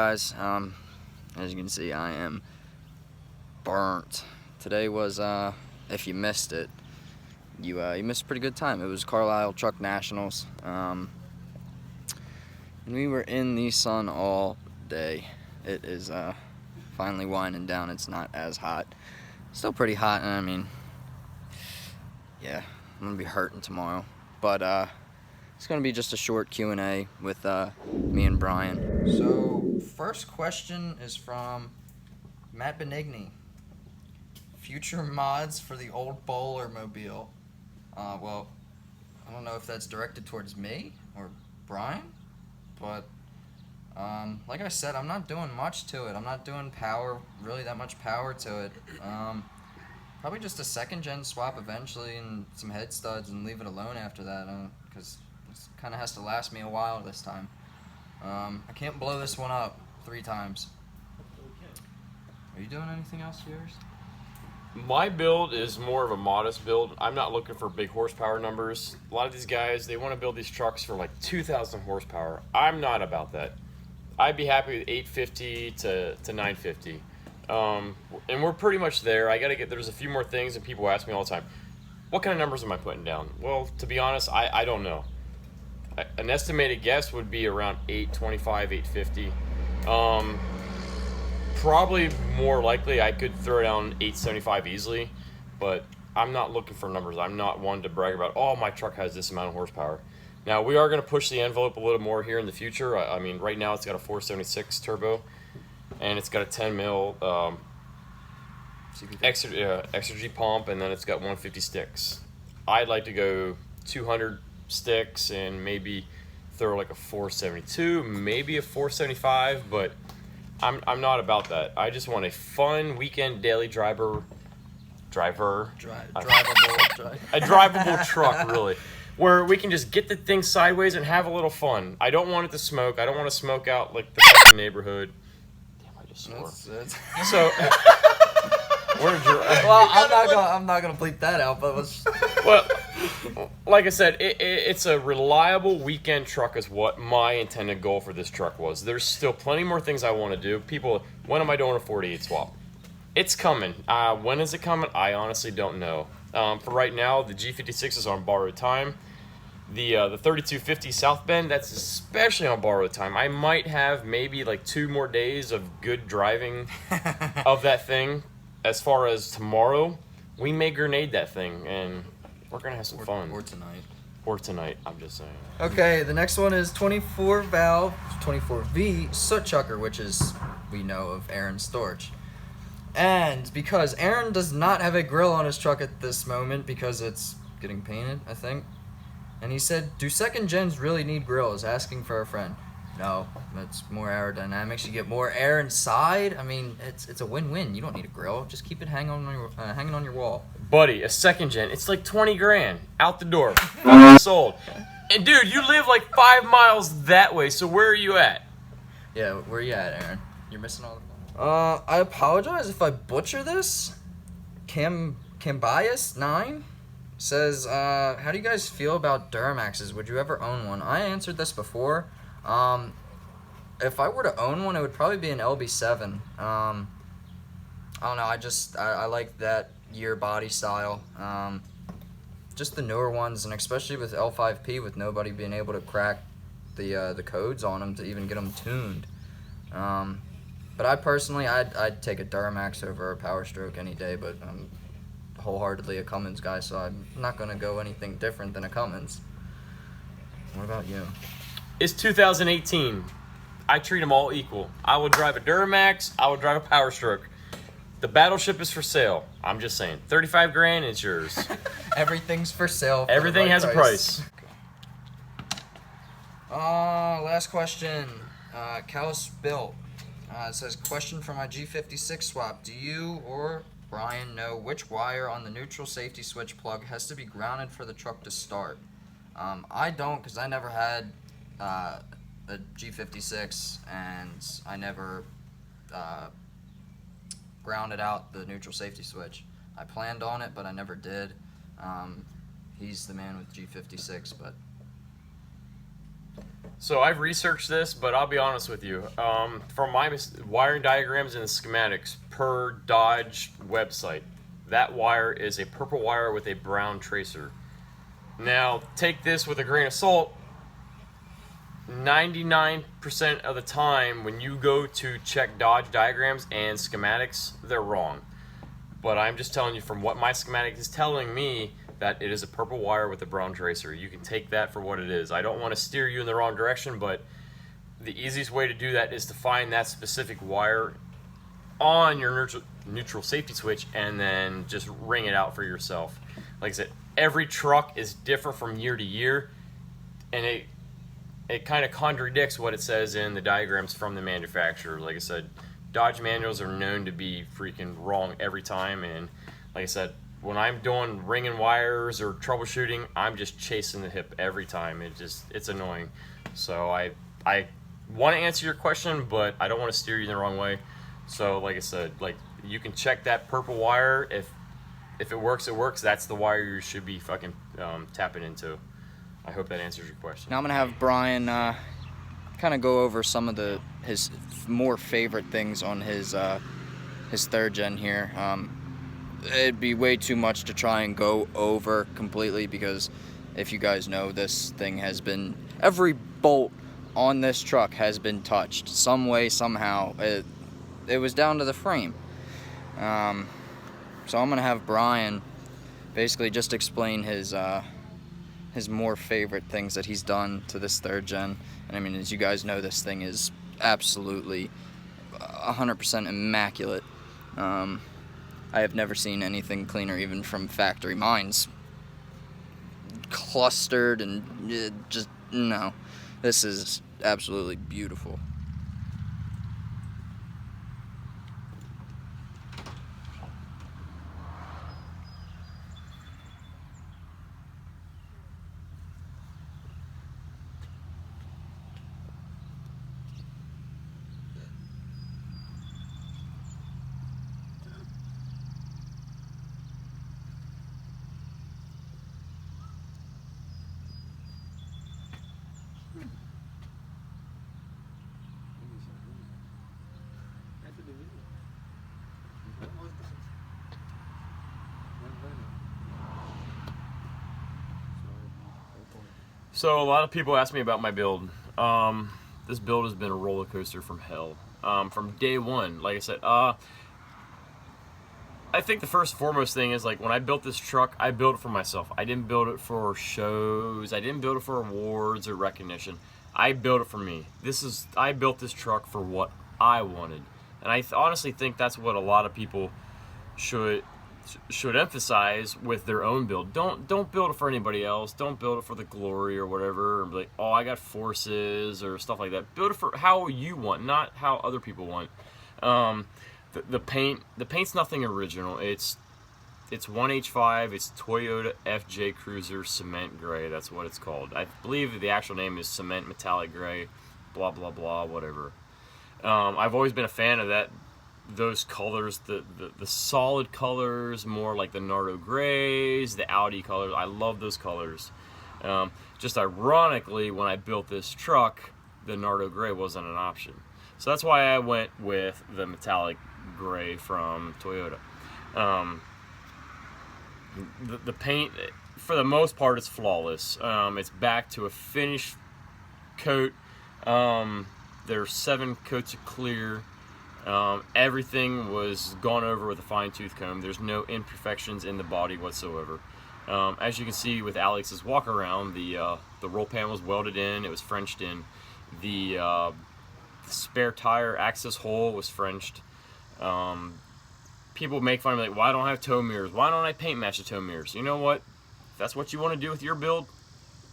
guys? As you can see, I am burnt. Today was, if you missed it, you missed a pretty good time. It was Carlisle Truck Nationals, and we were in the sun all day. It is finally winding down. It's not as hot. Still pretty hot, and I mean, yeah, I'm gonna be hurting tomorrow. But it's gonna be just a short Q&A with me and Brian. So first question is from Matt Benigni. Future mods for the old bowler mobile. Well, I don't know if that's directed towards me or Brian, but like I said, I'm not doing much to it. I'm not doing really that much power to it. Probably just a second gen swap eventually and some head studs and leave it alone after that, because it kind of has to last me a while this time. I can't blow this one up 3 times. Are you doing anything else to yours? My build is more of a modest build. I'm not looking for big horsepower numbers. A lot of these guys, they want to build these trucks for like 2,000 horsepower. I'm not about that. I'd be happy with 850 to 950. And we're pretty much there. There's a few more things, and people ask me all the time, what kind of numbers am I putting down? Well, to be honest, I don't know. An estimated guess would be around 825, 850. Probably more likely I could throw down 875 easily, but I'm not looking for numbers. I'm not one to brag about, oh, my truck has this amount of horsepower. Now, we are going to push the envelope a little more here in the future. I mean, right now it's got a 476 turbo, and it's got a 10 mil extra G pump, and then it's got 150 sticks. I'd like to go 200 sticks and maybe throw like a 472, maybe a 475, but I'm not about that. I just want a fun weekend daily drivable truck, really, where we can just get the thing sideways and have a little fun. I don't want it to smoke. I don't want to smoke out like the fucking neighborhood. Damn, I just swore. So, well, I'm not gonna bleep that out, but well, like I said, it's a reliable weekend truck is what my intended goal for this truck was. There's still plenty more things I want to do. People, when am I doing a 48 swap? It's coming. When is it coming? I honestly don't know. For right now, the G56 is on borrowed time. The 3250 South Bend, that's especially on borrowed time. I might have maybe like 2 more days of good driving of that thing. As far as tomorrow, we may grenade that thing, and we're going to have some fun. Or tonight, I'm just saying. Okay, the next one is 24 valve, 24V soot chucker, which is, we know of Aaron Storch. And because Aaron does not have a grill on his truck at this moment because it's getting painted, I think. And he said, do second gens really need grills? Asking for a friend. No, that's more aerodynamics. You get more air inside. I mean, it's a win-win. You don't need a grill. Just keep it hanging on your wall. Buddy, a second gen, it's like 20 grand out the door. Sold. And dude, you live like 5 miles that way, so where are you at? Yeah, where are you at, Aaron? You're missing all the I apologize if I butcher this. Cambias9 says, how do you guys feel about Duramaxes? Would you ever own one? I answered this before. If I were to own one, it would probably be an LB7. I don't know, I like that year body style. Just the newer ones, and especially with L5P, with nobody being able to crack the codes on them to even get them tuned. But I personally, I'd take a Duramax over a Power Stroke any day, but I'm wholeheartedly a Cummins guy, so I'm not going to go anything different than a Cummins. What about you? It's 2018. I treat them all equal. I would drive a Duramax. I would drive a Power Stroke. The Battleship is for sale. I'm just saying. 35 grand is yours. Everything's for sale. Everything has a price. Last question. Callus Bill. It says, question for my G56 swap. Do you or Brian know which wire on the neutral safety switch plug has to be grounded for the truck to start? I don't, because I never had a G56, and I never grounded out the neutral safety switch. I planned on it, but I never did. He's the man with G56, but So I've researched this, but I'll be honest with you. From my wiring diagrams and the schematics per Dodge website, that wire is a purple wire with a brown tracer. Now, take this with a grain of salt. 99% of the time when you go to check Dodge diagrams and schematics, they're wrong. But I'm just telling you from what my schematic is telling me that it is a purple wire with a brown tracer. You can take that for what it is. I don't want to steer you in the wrong direction, but the easiest way to do that is to find that specific wire on your neutral safety switch and then just ring it out for yourself. Like I said, every truck is different from year to year, and it kind of contradicts what it says in the diagrams from the manufacturer. Like I said, Dodge manuals are known to be freaking wrong every time, and like I said, when I'm doing ringing wires or troubleshooting, I'm just chasing the hip every time. It's annoying. So I want to answer your question, but I don't want to steer you in the wrong way. So like I said, like you can check that purple wire. If it works, it works. That's the wire you should be fucking tapping into. I hope that answers your question. Now I'm gonna have Brian kind of go over some of his more favorite things on his third gen here. It'd be way too much to try and go over completely, because if you guys know, this thing has been, every bolt on this truck has been touched some way, somehow. It was down to the frame. So I'm gonna have Brian basically just explain his more favorite things that he's done to this third gen. And I mean, as you guys know, this thing is absolutely 100% immaculate. I have never seen anything cleaner, even from factory. Mine's clustered and just, no. This is absolutely beautiful. So a lot of people ask me about my build. This build has been a roller coaster from hell. From day one, like I said, I think the first and foremost thing is, like, when I built this truck, I built it for myself. I didn't build it for shows. I didn't build it for awards or recognition. I built it for me. I built this truck for what I wanted. And I honestly think that's what a lot of people should emphasize with their own build. Don't build it for anybody else. Don't build it for the glory or whatever, or be like, oh, I got forces or stuff like that. Build it for how you want, not how other people want. The paint's nothing original. It's 1H5. It's Toyota FJ Cruiser Cement Gray. That's what it's called. I believe the actual name is Cement Metallic Gray. Blah blah blah. Whatever. I've always been a fan of those colors, the solid colors, more like the Nardo grays, the Audi colors. I love those colors. Just ironically, when I built this truck, the Nardo gray wasn't an option. So that's why I went with the metallic gray from Toyota. The paint, for the most part, is flawless. It's back to a finished coat. There's 7 coats of clear. Everything was gone over with a fine-tooth comb. There's no imperfections in the body whatsoever. As you can see with Alex's walk around, the roll pan was welded in. It was Frenched in. The spare tire access hole was Frenched. People make fun of me, like, why don't I have tow mirrors? Why don't I paint match the tow mirrors? You know what? If that's what you want to do with your build,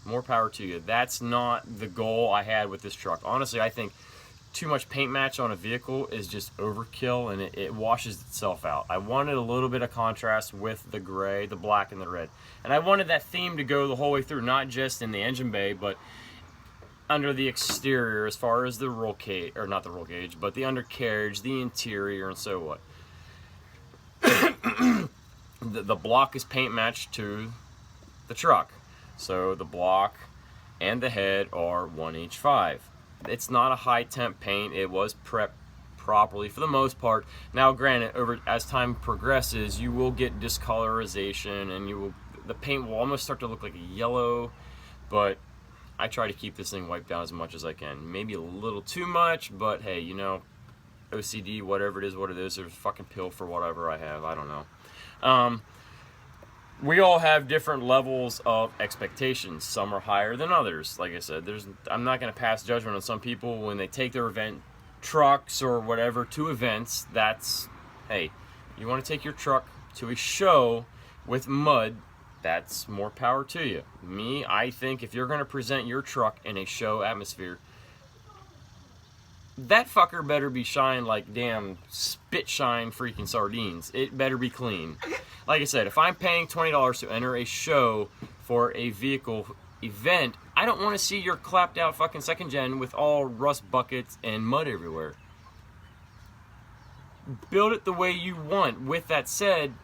more power to you. That's not the goal I had with this truck. Honestly, I think too much paint match on a vehicle is just overkill, and it washes itself out. I wanted a little bit of contrast with the gray, the black, and the red. And I wanted that theme to go the whole way through, not just in the engine bay, but under the exterior, as far as the roll cage, or not the roll cage, but the undercarriage, the interior, and so what. The block is paint matched to the truck. So the block and the head are 1H5. It's not a high temp paint. It was prepped properly for the most part. Now granted, as time progresses, you will get discolorization and the paint will almost start to look like a yellow, but I try to keep this thing wiped down as much as I can. Maybe a little too much, but hey, you know, OCD, whatever it is, there's a fucking pill for whatever I have. I don't know. We all have different levels of expectations. Some are higher than others. Like I said, I'm not going to pass judgment on some people when they take their event trucks or whatever to events. Hey, you want to take your truck to a show with mud, that's more power to you. Me, I think if you're going to present your truck in a show atmosphere, that fucker better be shined like damn spit shine freaking sardines. It better be clean. Like I said, if I'm paying $20 to enter a show for a vehicle event, I don't want to see your clapped out fucking second gen with all rust buckets and mud everywhere. Build it the way you want. With that said,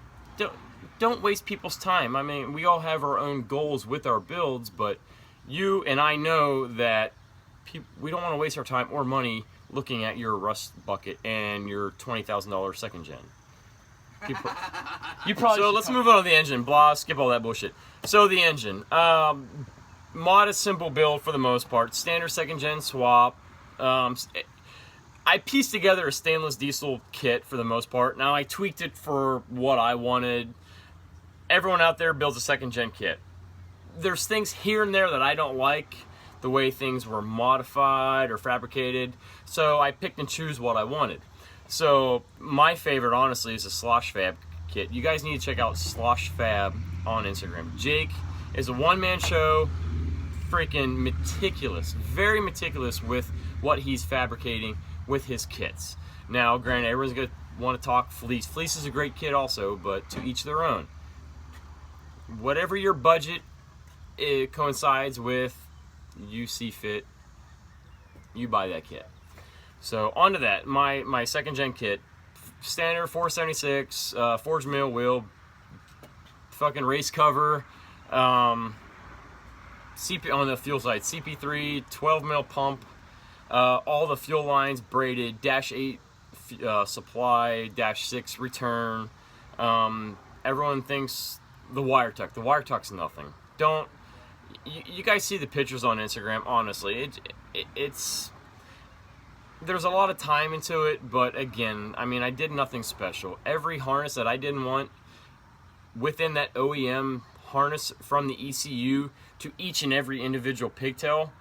don't waste people's time. I mean, we all have our own goals with our builds, but you and I know that we don't want to waste our time or money looking at your rust bucket and your $20,000 second gen. You probably. So let's move on to the engine. Blah, skip all that bullshit. So the engine, modest, simple build for the most part. Standard second gen swap. I pieced together a stainless diesel kit for the most part. Now I tweaked it for what I wanted. Everyone out there builds a second gen kit. There's things here and there that I don't like, the way things were modified or fabricated. So I picked and choose what I wanted. So my favorite, honestly, is a Slosh Fab kit. You guys need to check out Slosh Fab on Instagram. Jake is a one-man show, freaking meticulous, very meticulous with what he's fabricating with his kits. Now, granted, everyone's gonna want to talk fleece. Fleece is a great kit also, but to each their own. Whatever your budget it coincides with, you see fit, you buy that kit. So onto that, my second gen kit, standard 476, forged mill wheel, fucking race cover, CP on the fuel side, CP3, 12 mil pump, all the fuel lines braided, -8 supply, -6 return. Everyone thinks the wire tuck's nothing. You guys see the pictures on Instagram. Honestly, it's there's a lot of time into it, but again, I mean, I did nothing special. Every harness that I didn't want within that OEM harness, from the ECU to each and every individual pigtail,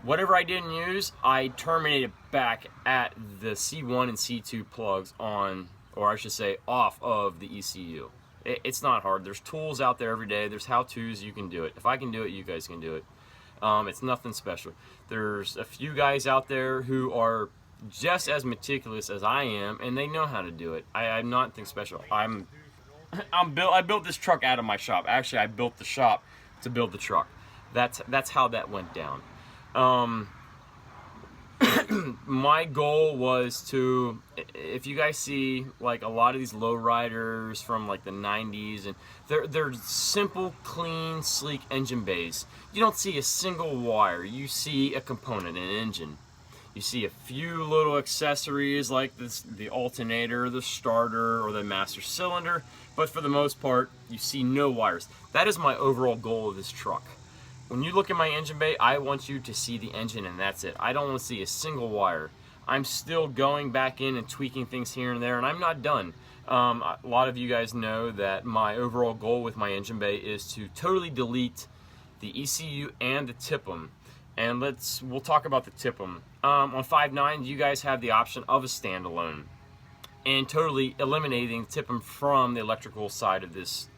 whatever I didn't use, I terminated back at the C1 and C2 plugs on, or I should say off of the ECU. It's not hard. There's tools out there every day. There's how-tos. You can do it. If I can do it, you guys can do it. It's nothing special. There's a few guys out there who are just as meticulous as I am, and they know how to do it. I'm not anything special. I built this truck out of my shop. Actually, I built the shop to build the truck. That's how that went down. My goal was to, if you guys see like a lot of these lowriders from like the 90s, and they're simple, clean, sleek engine bays. You don't see a single wire. You see a component, an engine. You see a few little accessories like the alternator, the starter, or the master cylinder, but for the most part, you see no wires. That is my overall goal of this truck. When you look at my engine bay, I want you to see the engine, and that's it. I don't want to see a single wire. I'm still going back in and tweaking things here and there, and I'm not done. A lot of you guys know that my overall goal with my engine bay is to totally delete the ECU and the TIPM. And we'll talk about the TIPM. On 5.9, you guys have the option of a standalone and totally eliminating TIPM from the electrical side of this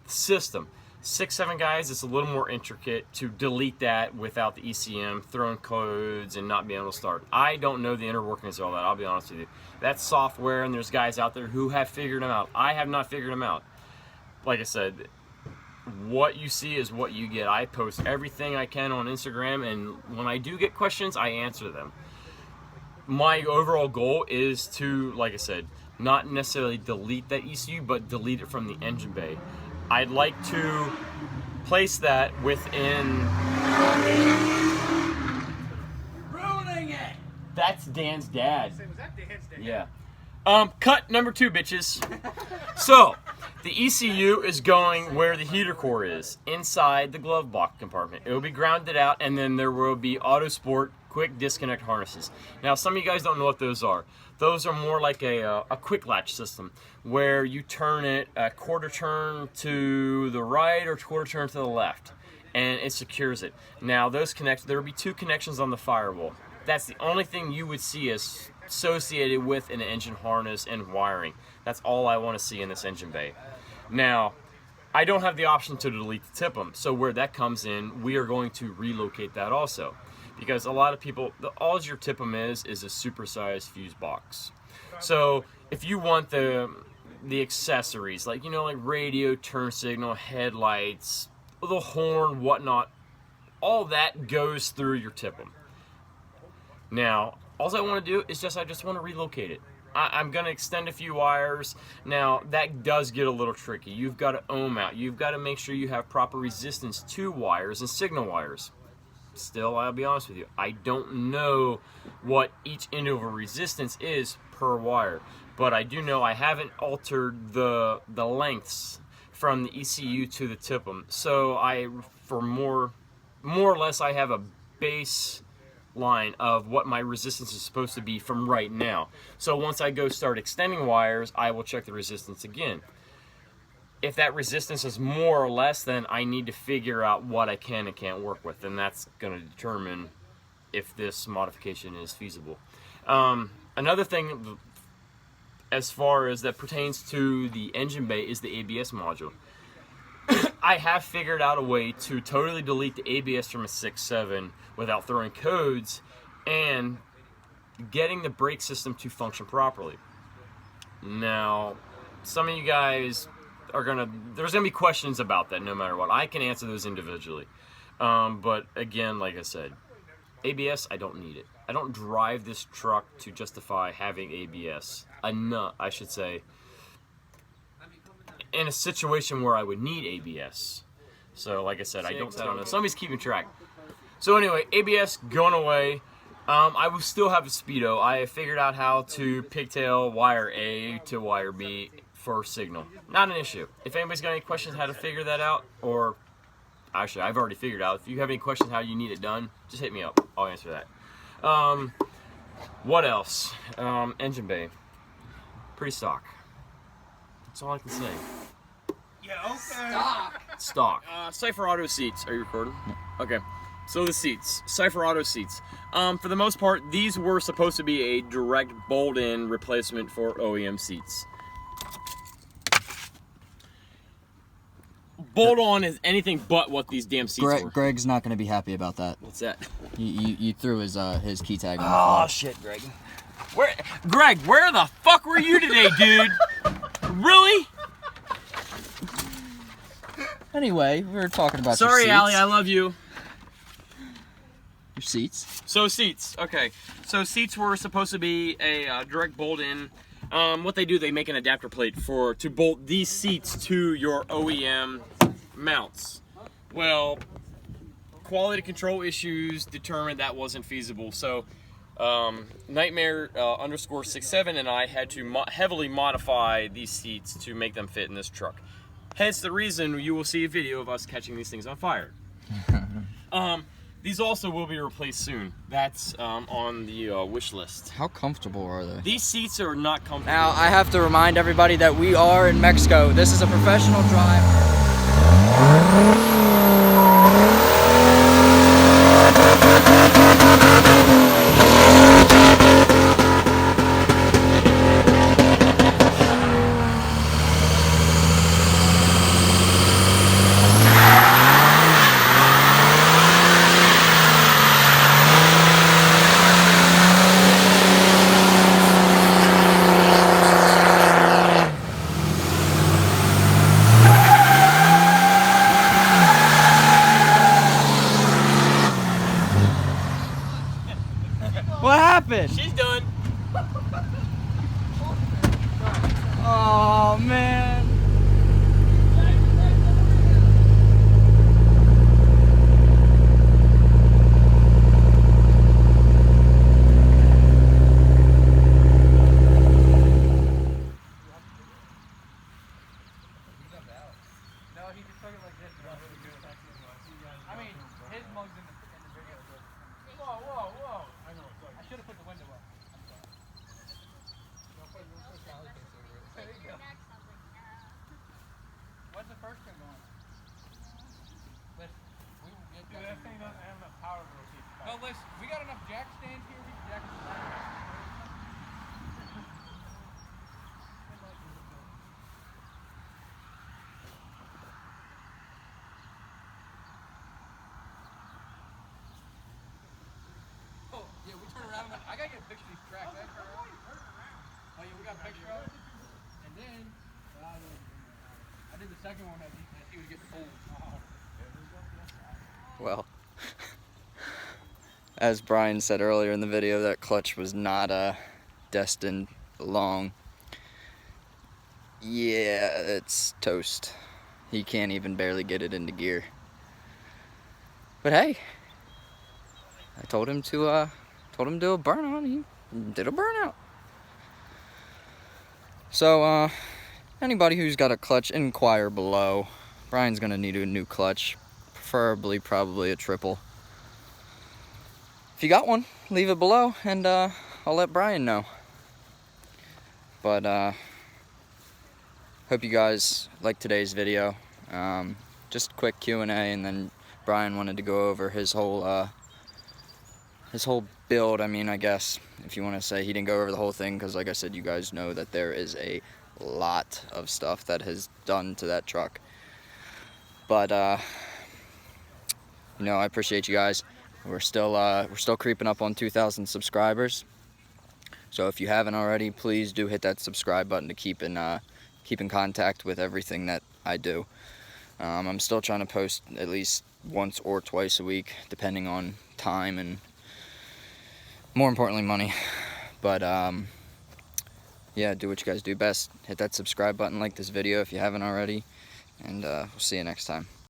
system. 6.7 guys, it's a little more intricate to delete that without the ECM, throwing codes and not being able to start. I don't know the inner workings of all that, I'll be honest with you. That's software, and there's guys out there who have figured them out. I have not figured them out. Like I said, what you see is what you get. I post everything I can on Instagram, and when I do get questions, I answer them. My overall goal is to, like I said, not necessarily delete that ECU, but delete it from the engine bay. I'd like to replace that within. Ruining it. That's Dan's dad. Was that Dan's dad? Yeah. Cut number 2, bitches. So, the ECU is going where the heater core is, inside the glove box compartment. It will be grounded out, and then there will be auto sport quick disconnect harnesses. Now, some of you guys don't know what those are. Those are more like a quick latch system, where you turn it a quarter turn to the right or quarter turn to the left, and it secures it. Now, those connect. There will be 2 connections on the firewall. That's the only thing you would see as associated with an engine harness and wiring. That's all I want to see in this engine bay. Now, I don't have the option to delete the TIPM, so where that comes in, we are going to relocate that also. Because a lot of people, all your TIPM is a supersized fuse box. So if you want the accessories, like, you know, like radio, turn signal, headlights, the horn, whatnot, all that goes through your TIPM. Now, all I want to do is I just want to relocate it. I'm going to extend a few wires. Now, that does get a little tricky. You've got to ohm out. You've got to make sure you have proper resistance to wires and signal wires. Still, I'll be honest with you, I don't know what each individual resistance is per wire. But I do know I haven't altered the lengths from the ECU to the TIPM. So for more or less, I have a base line of what my resistance is supposed to be from right now. So once I go start extending wires, I will check the resistance again. If that resistance is more or less, then I need to figure out what I can and can't work with, and that's going to determine if this modification is feasible. Another thing as far as that pertains to the engine bay is the ABS module. I have figured out a way to totally delete the ABS from a 6.7 without throwing codes and getting the brake system to function properly. Now, some of you guys there's gonna be questions about that no matter what. I can answer those individually. But again, like I said, ABS, I don't need it. I don't drive this truck to justify having ABS. I should say, in a situation where I would need ABS. So, like I said, I don't know. Somebody's keeping track. So anyway, ABS going away. I will still have a speedo. I have figured out how to pigtail wire A to wire B for signal. Not an issue. If anybody's got any questions how to figure that out, or actually I've already figured out. If you have any questions how you need it done, just hit me up. I'll answer that. What else? Engine bay. Pretty stock. That's all I can say. Yeah, okay. Stock. Cypher Auto seats. Are you recording? Okay. So the seats. Cypher Auto seats. For the most part, these were supposed to be a direct bolt-in replacement for OEM seats. Bolt-on is anything but what these damn seats were. Greg's not going to be happy about that. What's that? You threw his key tag on the Oh, floor. shit, Greg. Greg, where the fuck were you today, dude? Really? Anyway, we were talking about Sorry, your seats. Allie, I love you. Your seats. So seats, okay. So seats were supposed to be a direct bolt-in. What they do, they make an adapter plate to bolt these seats to your OEM mounts. Well, quality control issues determined that wasn't feasible. So Nightmare _67 and I had to heavily modify these seats to make them fit in this truck. Hence the reason you will see a video of us catching these things on fire. These also will be replaced soon. That's on the wish list. How comfortable are they? These seats are not comfortable. Now, I have to remind everybody that we are in Mexico. This is a professional drive. What happened? She's done. Oh, man. mugs in the video. Whoa, whoa, whoa. I know. Sorry. I should have put the window up. I'm sorry. There you go. What's the first one going? Listen, we will get Dude, that thing doesn't have enough power to rotate. No, listen, we got enough jack stands here. We can jack it. Oh, yeah, we turn around. I gotta get a picture of these tracks. Oh, yeah, we got a picture of it. And then, I did the second one as he was getting old. Well, as Brian said earlier in the video, that clutch was not destined long. Yeah, it's toast. He can't even barely get it into gear. But hey, I told him to do a burnout. He did a burnout. So anybody who's got a clutch, inquire below. Brian's gonna need a new clutch, preferably probably a triple. If you got one, leave it below, and I'll let Brian know. But hope you guys liked today's video. Just a quick Q&A, and then Brian wanted to go over his whole build. I mean, I guess if you want to say, he didn't go over the whole thing because, like I said, you guys know that there is a lot of stuff that has done to that truck. But you know, I appreciate you guys. We're still creeping up on 2,000 subscribers. So if you haven't already, please do hit that subscribe button to keep in contact with everything that I do. I'm still trying to post at least once or twice a week, depending on time and, more importantly, money. But yeah, do what you guys do best. Hit that subscribe button, like this video if you haven't already, and we'll see you next time.